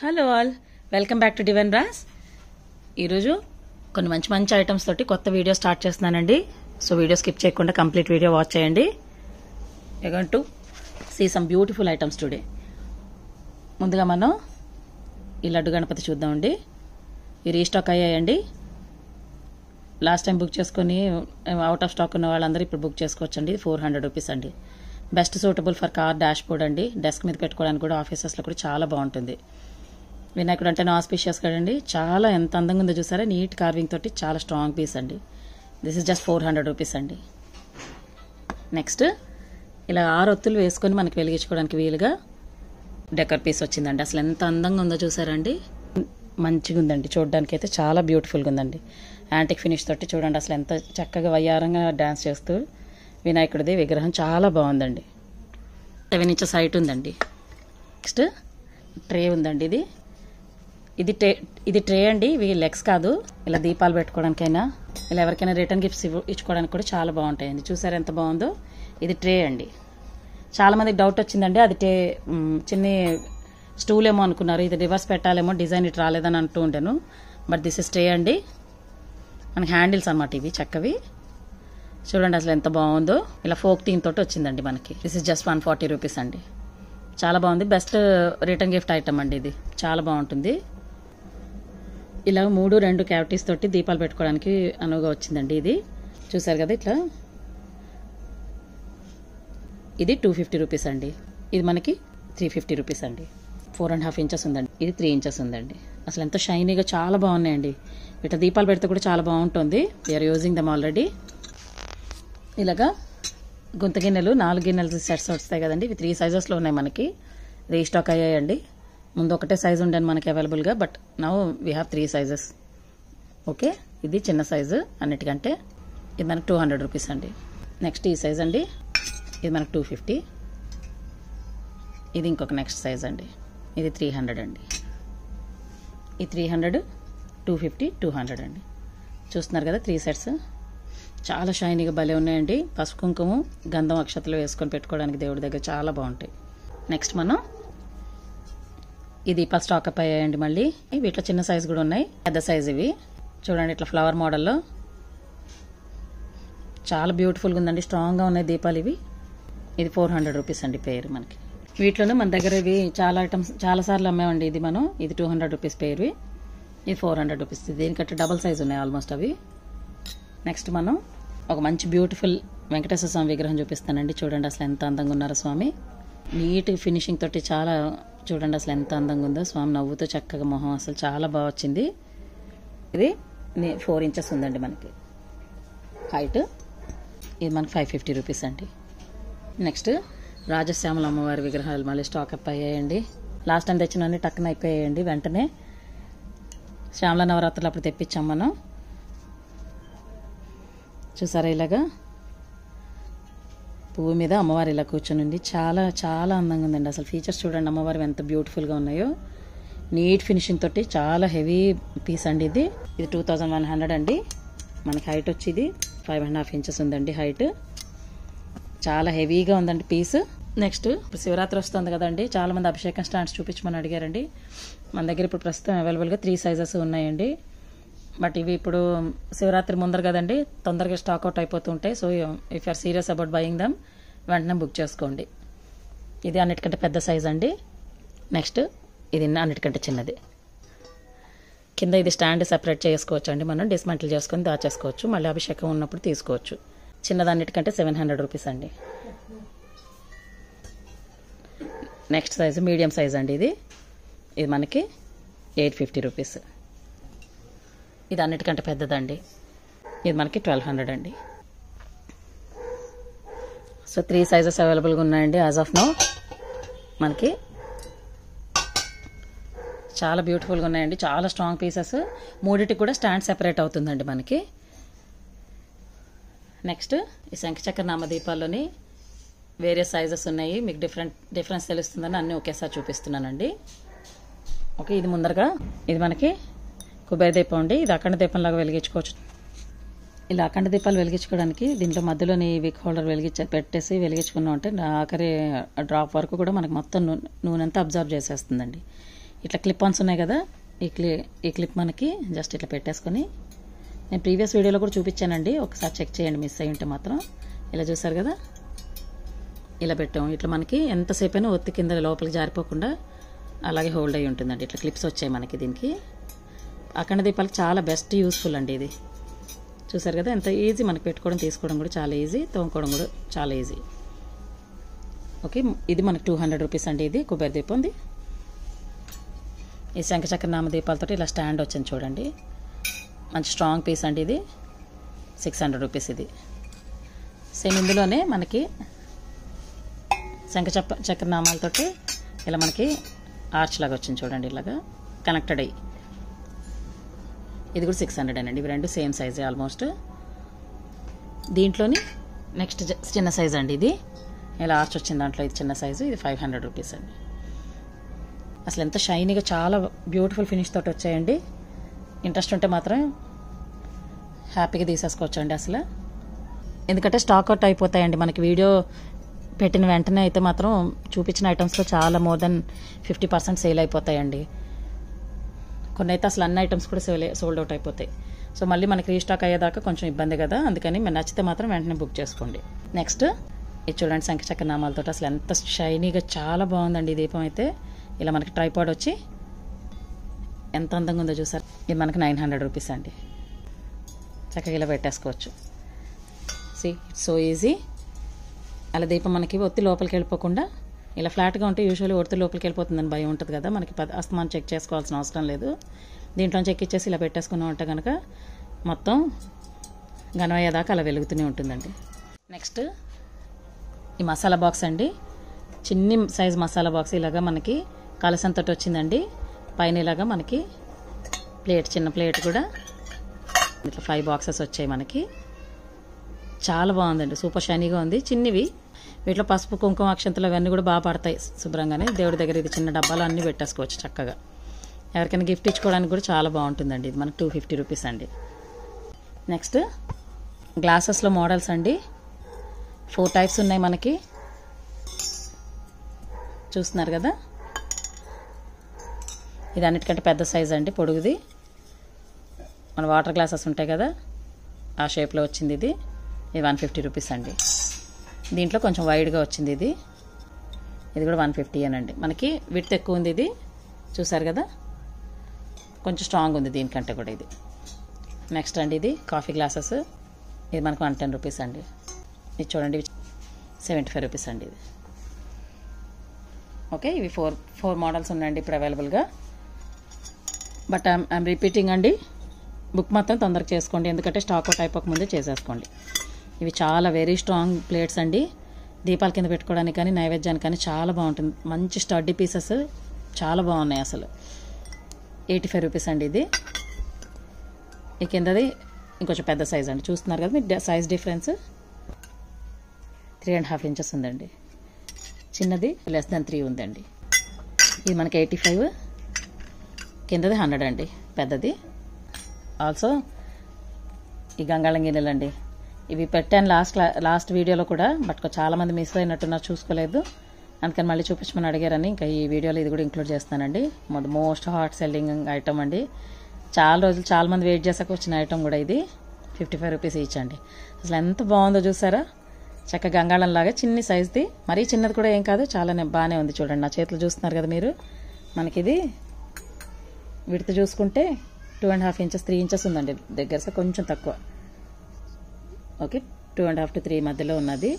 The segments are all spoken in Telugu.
Hello all, welcome back to Divine Brass. ఈరోజు కొన్ని మంచి మంచి ఐటమ్స్ తోటి కొత్త వీడియో స్టార్ట్ చేస్తున్నానండి. సో వీడియో స్కిప్ చేయకుండా కంప్లీట్ వీడియో వాచ్ చేయండి. You going to see some beautiful items today. ముందుగా మనం ఈ లడ్డు గణపతి చూద్దామండి. ఈ రీస్టాక్ అయ్యాయండి. లాస్ట్ టైం బుక్ చేసుకుని అవుట్ ఆఫ్ స్టాక్ ఉన్న వాళ్ళందరూ ఇప్పుడు బుక్ చేసుకోవచ్చండి. 400 రూపీస్ అండి. Best suitable for car dashboard అండి. డెస్క్ మీద పెట్టుకోవడానికి కూడా ఆఫీసెస్లో కూడా చాలా బాగుంటుంది. వినాయకుడు అంటే ఆస్పిషియస్ కదండి. చాలా ఎంత అందంగా ఉందో చూసారా. నీట్ కార్వింగ్ తోటి చాలా స్ట్రాంగ్ పీస్ అండి. దిస్ ఇస్ జస్ట్ 400 రూపీస్ అండి. నెక్స్ట్ ఇలా 6 ఒత్తులు వేసుకొని మనకి వెలిగించుకోవడానికి వీలుగా డెకర్ పీస్ వచ్చిందండి. అసలు ఎంత అందంగా ఉందో చూసారండి. మంచిగా ఉందండి, చూడడానికి అయితే చాలా బ్యూటిఫుల్గా ఉందండి. యాంటిక్ ఫినిష్ తోటి చూడండి అసలు ఎంత చక్కగా వయ్యారంగా డ్యాన్స్ చేస్తూ వినాయకుడిది విగ్రహం చాలా బాగుందండి. 7 ఇంచెస్ హైట్ ఉందండి. నెక్స్ట్ ట్రే ఉందండి. ఇది ట్రే అండి. ఇవి లెగ్స్ కాదు. ఇలా దీపాలు పెట్టుకోవడానికైనా ఇలా ఎవరికైనా రిటర్న్ గిఫ్ట్స్ ఇచ్చుకోవడానికి కూడా చాలా బాగుంటాయండి. చూసారు ఎంత బాగుందో. ఇది ట్రే అండి. చాలా మందికి డౌట్ వచ్చిందండి, అది చిన్న స్టూల్ ఏమో అనుకున్నారు. ఇది రివర్స్ పెట్టాలేమో, డిజైన్ ఇటు రాలేదని అంటూ ఉంటాను. బట్ దిస్ ఇస్ ట్రే అండి. మనకి హ్యాండిల్స్ అన్నమాట ఇవి చక్కవి. చూడండి అసలు ఎంత బాగుందో. ఇలా ఫోక్ థీమ్ తోటి వచ్చిందండి మనకి. దిస్ ఇస్ జస్ట్ 140 రూపీస్ అండి. చాలా బాగుంది. బెస్ట్ రిటర్న్ గిఫ్ట్ ఐటమ్ అండి ఇది. చాలా బాగుంటుంది. ఇలా 3 క్యావిటీస్ తోటి దీపాలు పెట్టుకోవడానికి అనువుగా వచ్చిందండి. ఇది చూసారు కదా. ఇట్లా ఇది 250 రూపీస్ అండి. ఇది మనకి 350 రూపీస్ అండి. 4.5 ఇంచెస్ ఉందండి. ఇది 3 ఇంచెస్ ఉందండి. అసలు ఎంతో షైనీగా చాలా బాగున్నాయండి. ఇట్లా దీపాలు పెడితే కూడా చాలా బాగుంటుంది. We are using them already. ఇలాగా గుంత గిన్నెలు 4 గిన్నెలు సెట్స్ వస్తాయి కదండి. ఇవి 3 సైజెస్లో ఉన్నాయి. మనకి రీస్టాక్ అయ్యాయండి. ముందు ఒకటే సైజు ఉండను మనకి అవైలబుల్గా. But now we have 3 sizes. Okay, ఇది చిన్న సైజు అన్నిటికంటే. ఇది మనకి 200 రూపీస్ అండి. నెక్స్ట్ ఈ సైజ్ అండి. ఇది మనకి 250. ఇది ఇంకొక నెక్స్ట్ సైజ్ అండి. ఇది 300 అండి. ఈ 300, 250, 200 అండి. చూస్తున్నారు కదా 3 సెట్స్. చాలా షైనీగా భలే ఉన్నాయండి. పసుపు కుంకుమ గంధం అక్షతలు వేసుకొని పెట్టుకోవడానికి దేవుడి దగ్గర చాలా బాగుంటాయి. నెక్స్ట్ మనం ఈ దీపాలు స్టాక్ అప్ అయ్యాయండి. మళ్ళీ వీటిలో చిన్న సైజు కూడా ఉన్నాయి, పెద్ద సైజు. ఇవి చూడండి ఇట్లా ఫ్లవర్ మోడల్లో చాలా బ్యూటిఫుల్గా ఉందండి. స్ట్రాంగ్గా ఉన్నాయి దీపాలు ఇవి. ఇది 400 రూపీస్ అండి పేరు మనకి. వీటిలోనే మన దగ్గర ఇవి చాలా ఐటమ్స్ చాలా సార్లు అమ్మామండి. ఇది మనం ఇది 200 రూపీస్ పేరు. ఇది 400 రూపీస్. దీనికంటే డబల్ సైజు ఉన్నాయి ఆల్మోస్ట్ అవి. నెక్స్ట్ మనం ఒక మంచి బ్యూటిఫుల్ వెంకటేశ్వర స్వామి విగ్రహం చూపిస్తానండి. చూడండి అసలు ఎంత అందంగా ఉన్నారో స్వామి. నీట్ ఫినిషింగ్ తోటి చాలా చూడండి అసలు ఎంత అందంగా ఉందో. స్వామి నవ్వుతో చక్కగా మొహం అసలు చాలా బాగా వచ్చింది. ఇది 4 ఇంచెస్ ఉందండి మనకి హైట్. ఇది మనకి 550 రూపీస్ అండి. నెక్స్ట్ రాజశ్యామల అమ్మవారి విగ్రహాలు మళ్ళీ స్టాక్ అప్ అయ్యాయండి. లాస్ట్ టైం తెచ్చినవన్నీ టక్కున అయిపోయాయండి వెంటనే. శ్యామల నవరాత్రులు అప్పుడు తెప్పించాం మనం. చూసారా ఇలాగా పువ్వు మీద అమ్మవారి ఇలా కూర్చొని ఉంది. చాలా చాలా అందంగా ఉందండి. అసలు ఫీచర్స్ చూడండి అమ్మవారి ఎంత బ్యూటిఫుల్గా ఉన్నాయో. నీట్ ఫినిషింగ్ తోటి చాలా హెవీ పీస్ అండి ఇది. ఇది 2100 అండి. మనకి హైట్ వచ్చి ఇది 5.5 ఇంచెస్ ఉందండి హైట్. చాలా హెవీగా ఉందండి పీస్. నెక్స్ట్ ఇప్పుడు శివరాత్రి వస్తుంది కదండి. చాలా మంది అభిషేకం స్టాండ్స్ చూపించమని అడిగారండి. మన దగ్గర ఇప్పుడు ప్రస్తుతం అవైలబుల్గా 3 సైజెస్ ఉన్నాయండి. బట్ ఇవి ఇప్పుడు శివరాత్రి ముందర కదండి, తొందరగా స్టాక్ అవుట్ అయిపోతూ ఉంటాయి. So if you are serious about buying them వెంటనే బుక్ చేసుకోండి. ఇది అన్నిటికంటే పెద్ద సైజ్ అండి. నెక్స్ట్ ఇది అన్నిటికంటే చిన్నది. కింద ఇది స్టాండ్ సెపరేట్ చేసుకోవచ్చు అండి. మనం డిస్మెంటిల్ చేసుకొని దాచేసుకోవచ్చు. మళ్ళీ అభిషేకం ఉన్నప్పుడు తీసుకోవచ్చు. చిన్నదన్నిటికంటే 700 రూపీస్ అండి. నెక్స్ట్ సైజు మీడియం సైజ్ అండి. ఇది మనకి 850 రూపీస్. ఇది అన్నిటికంటే పెద్దదండి. ఇది మనకి 1200 అండి. సో 3 సైజెస్ అవైలబుల్గా ఉన్నాయండి యాజ్ ఆఫ్ నౌ. మనకి చాలా బ్యూటిఫుల్గా ఉన్నాయండి. చాలా స్ట్రాంగ్ పీసెస్. 3టికి కూడా స్టాండ్ సెపరేట్ అవుతుందండి మనకి. నెక్స్ట్ ఈ శంఖచక్ర నామదీపాల్లోని వేరియస్ సైజెస్ ఉన్నాయి. మీకు డిఫరెన్స్ తెలుస్తుందని అన్నీ ఒకేసారి చూపిస్తున్నానండి. ఓకే, ఇది ముందరగా ఇది మనకి కుబేర దీపం అండి. ఇది అఖండ దీపంలాగా వెలిగించుకోవచ్చు. ఇలా అఖండ దీపాలు వెలిగించుకోవడానికి దీంట్లో మధ్యలోని విక్ హోల్డర్ పెట్టేసి వెలిగించుకున్నాం అంటే ఆఖరి డ్రాప్ వరకు కూడా మనకి మొత్తం నూనె అంతా అబ్జర్వ్ చేసేస్తుందండి. ఇట్లా క్లిప్ ఆన్స్ ఉన్నాయి కదా, ఈ క్లిప్ మనకి జస్ట్ ఇట్లా పెట్టేసుకొని, నేను ప్రీవియస్ వీడియోలో కూడా చూపించానండి, ఒకసారి చెక్ చేయండి మిస్ అయ్యి ఉంటే మాత్రం. ఇలా చూసారు కదా, ఇలా పెట్టాము. ఇట్లా మనకి ఎంతసేపు అయినా ఒత్తి కింద లోపలికి జారిపోకుండా అలాగే హోల్డ్ అయ్యి ఉంటుందండి. ఇట్లా క్లిప్స్ వచ్చాయి మనకి దీనికి. అఖండ దీపాలకు చాలా బెస్ట్ యూస్ఫుల్ అండి ఇది. చూసారు కదా ఎంత ఈజీ, మనకి పెట్టుకోవడం తీసుకోవడం కూడా చాలా ఈజీ, తోముకోవడం కూడా చాలా ఈజీ. ఓకే, ఇది మనకి 200 రూపీస్ అండి. ఇది కుబేర దీపం ఉంది. ఈ శంఖచక్ర నామ దీపాలతో ఇలా స్టాండ్ వచ్చింది చూడండి, మంచి స్ట్రాంగ్ పీస్ అండి. ఇది 600 రూపీస్. ఇది సేమ్ ఇందులోనే మనకి శంఖచక్ర నామాలతోటి ఇలా మనకి ఆర్చ్ లాగా వచ్చింది చూడండి, ఇలాగా కనెక్టెడ్ అయ్యి. ఇది కూడా 600 అండి. ఇవి రెండు సేమ్ సైజే ఆల్మోస్ట్. దీంట్లోని నెక్స్ట్ చిన్న సైజ్ అండి. ఇది ఇలా ఆర్చ్ వచ్చింది దాంట్లో, ఇది చిన్న సైజు. ఇది 500 రూపీస్ అండి. అసలు ఎంత షైనీగా, చాలా బ్యూటిఫుల్ ఫినిష్ తోటి వచ్చాయండి. ఇంట్రెస్ట్ ఉంటే మాత్రం హ్యాపీగా తీసేసుకోవచ్చు అండి అసలు. ఎందుకంటే స్టాక్ అవుట్ అయిపోతాయండి మనకి. వీడియో పెట్టిన వెంటనే అయితే మాత్రం చూపించిన ఐటమ్స్లో చాలా మోర్ దెన్ 50% సేల్ అయిపోతాయండి. కొన్ని అయితే అసలు అన్ని ఐటమ్స్ కూడా సోల్డ్ అవుట్ అయిపోతాయి. సో మళ్ళీ మనకి రీస్టాక్ అయ్యేదాకా కొంచెం ఇబ్బంది కదా, అందుకని మీరు నచ్చితే మాత్రం వెంటనే బుక్ చేసుకోండి. నెక్స్ట్ ఇది చూడండి, శంఖచక్ర నామాలతో అసలు ఎంత షైనీగా చాలా బాగుందండి ఈ దీపం అయితే. ఇలా మనకి ట్రైపాడ్ వచ్చి ఎంత అందంగా ఉందో చూసారు. ఇది మనకి 900 రూపీస్ అండి. చక్కగా ఇలా పెట్టేసుకోవచ్చు. See it's so easy. అలా దీపం మనకి ఒత్తి లోపలికి వెళ్ళిపోకుండా ఇలా ఫ్లాట్గా ఉంటే యూజువల్లీ ఒత్తి లోపలికి వెళ్ళిపోతుందని భయం ఉంటుంది కదా మనకి, అస్తమానం చెక్ చేసుకోవాల్సిన అవసరం లేదు. దీంట్లో చెక్ ఇచ్చేసి ఇలా పెట్టేసుకున్నాం అంటే కనుక మొత్తం గనవయ్యేదాకా అలా వెలుగుతూనే ఉంటుందండి. నెక్స్ట్ ఈ మసాలా బాక్స్ అండి. చిన్ని సైజ్ మసాలా బాక్స్ ఇలాగా మనకి కలసంతటి వచ్చిందండి. పైన ఇలాగా మనకి ప్లేట్, చిన్న ప్లేట్ కూడా ఇట్లా 5 బాక్సెస్ వచ్చాయి మనకి. చాలా బాగుందండి, సూపర్ షైనీగా ఉంది. చిన్నవి, వీటిలో పసుపు కుంకుమ అక్షంతలు అవన్నీ కూడా బాగా పడతాయి శుభ్రంగానే. దేవుడి దగ్గర ఇది చిన్న డబ్బాలు అన్నీ పెట్టేసుకోవచ్చు చక్కగా. ఎవరికైనా గిఫ్ట్ ఇచ్చుకోవడానికి కూడా చాలా బాగుంటుందండి. ఇది మనకి 250 రూపీస్ అండి. నెక్స్ట్ గ్లాసెస్లో మోడల్స్ అండి. 4 టైప్స్ ఉన్నాయి మనకి, చూస్తున్నారు కదా. ఇది అన్నిటికంటే పెద్ద సైజ్ అండి, పొడుగుది. మన వాటర్ గ్లాసెస్ ఉంటాయి కదా, ఆ షేప్లో వచ్చింది ఇది. ఇది 150 రూపీస్ అండి. దీంట్లో కొంచెం వైడ్గా వచ్చింది ఇది. ఇది కూడా 150 అనండి. మనకి విడ్త్ ఎక్కువ ఉంది ఇది, చూసారు కదా, కొంచెం స్ట్రాంగ్ ఉంది దీనికంటే కూడా ఇది. నెక్స్ట్ అండి ఇది కాఫీ గ్లాసెస్. ఇది మనకు 110 రూపీస్ అండి. ఇది చూడండి, 75 రూపీస్ అండి ఇది. ఓకే, ఇవి 4 మోడల్స్ ఉన్నాయండి ఇప్పుడు అవైలబుల్గా. బట్ ఐఎమ్ రిపీటింగ్ అండి, బుక్ మాత్రం తొందరగా చేసుకోండి, ఎందుకంటే స్టాక్ అవుట్ అయిపోకముందే చేసేసుకోండి. ఇవి చాలా వెరీ స్ట్రాంగ్ ప్లేట్స్ అండి. దీపాల కింద పెట్టుకోవడానికి కానీ నైవేద్యానికి కానీ చాలా బాగుంటుంది. మంచి స్టడ్డీ పీసెస్ చాలా బాగున్నాయి అసలు. 85 రూపీస్ అండి ఇది. ఈ కిందది ఇంకొంచెం పెద్ద సైజ్ అండి, చూస్తున్నారు కదా మీరు సైజ్ డిఫరెన్స్. 3.5 ఇంచెస్ ఉందండి. చిన్నది లెస్ దెన్ 3 ఉందండి. ఇది మనకి 85, కిందది 100 అండి పెద్దది. ఆల్సో ఈ గంగాళం గిన్నెలు అండి, ఇవి పెట్టాను లాస్ట్ వీడియోలో కూడా, బట్ చాలామంది మిస్ అయినట్టున్నారు, చూసుకోలేదు. అందుకని మళ్ళీ చూపించమని అడిగారని ఇంకా ఈ వీడియోలో ఇది కూడా ఇంక్లూడ్ చేస్తానండి. మోస్ట్ హాట్ సెల్లింగ్ ఐటమ్ అండి. చాలా మంది వెయిట్ చేసాక వచ్చిన ఐటమ్ కూడా ఇది. 55 రూపీస్ ఈచ్ అండి. అసలు ఎంత బాగుందో చూసారా, చక్క గంగాళం లాగా చిన్ని సైజ్ది. మరీ చిన్నది కూడా ఏం కాదు, చాలా బాగానే ఉంది. చూడండి నా చేతులు చూస్తున్నారు కదా మీరు. మనకి ఇది విడత చూసుకుంటే 2.5 ఇంచెస్ 3 ఇంచెస్ ఉందండి దగ్గర, కొంచెం తక్కువ. ఓకే, 2.5 to 3 మధ్యలో ఉన్నది.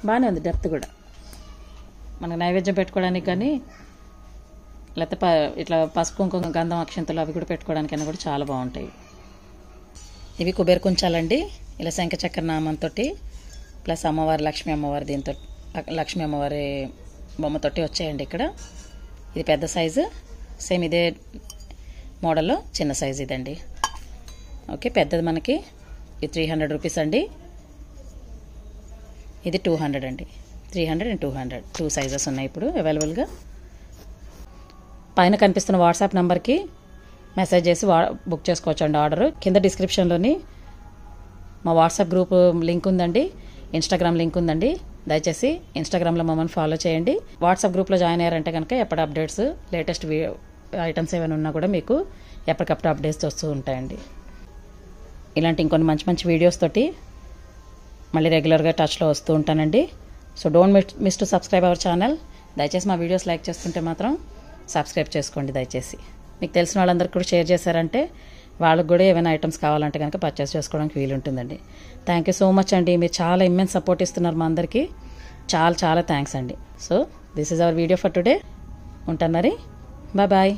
బాగానే ఉంది డెప్త్ కూడా. మనకు నైవేద్యం పెట్టుకోవడానికి కానీ, లేకపోతే ఇట్లా పసుపు కుంకుమ గంధం అక్షంతలు అవి కూడా పెట్టుకోవడానికైనా కూడా చాలా బాగుంటాయి. ఇవి కుబేర కుంచాలండి. ఇలా శంఖచక్ర నామంతో ప్లస్ అమ్మవారి లక్ష్మీ అమ్మవారి దీంతో లక్ష్మీ అమ్మవారి బొమ్మతోటి వచ్చాయండి ఇక్కడ. ఇది పెద్ద సైజు, సేమ్ ఇదే మోడల్లో చిన్న సైజు ఇదండి. ఓకే, పెద్దది మనకి ఇది 300 రూపీస్ అండి. ఇది 200 అండి. 300 and 200 2 సైజెస్ ఉన్నాయి ఇప్పుడు అవైలబుల్గా. పైన కనిపిస్తున్న వాట్సాప్ నెంబర్కి మెసేజ్ చేసి బుక్ చేసుకోవచ్చు అండి ఆర్డర్. కింద డిస్క్రిప్షన్లోని మా వాట్సాప్ గ్రూప్ లింక్ ఉందండి, ఇన్స్టాగ్రామ్ లింక్ ఉందండి. దయచేసి ఇన్స్టాగ్రామ్లో మమ్మల్ని ఫాలో చేయండి. వాట్సాప్ గ్రూప్లో జాయిన్ అయ్యారంటే కనుక ఎప్పటి అప్డేట్స్, లేటెస్ట్ ఐటమ్స్ ఏమైనా ఉన్నా కూడా మీకు ఎప్పటికప్పుడు అప్డేట్స్ వస్తూ ఉంటాయండి. ఇలాంటి ఇంకొన్ని మంచి మంచి వీడియోస్ తోటి మళ్ళీ రెగ్యులర్గా టచ్లో వస్తూ ఉంటానండి. So don't miss to subscribe our channel. దయచేసి మా వీడియోస్ లైక్ చేస్తుంటే మాత్రం సబ్స్క్రైబ్ చేసుకోండి దయచేసి. మీకు తెలిసిన వాళ్ళందరికీ కూడా షేర్ చేశారంటే వాళ్ళకి కూడా ఏమైనా ఐటమ్స్ కావాలంటే కనుక పర్చేస్ చేసుకోవడానికి వీలుంటుందండి. థ్యాంక్ యూ సో మచ్ అండి. మీరు చాలా ఇమ్మెన్స్ సపోర్ట్ ఇస్తున్నారు మా అందరికీ. చాలా చాలా థ్యాంక్స్ అండి. So this is our video for today. ఉంటాను మరి. బాయ్.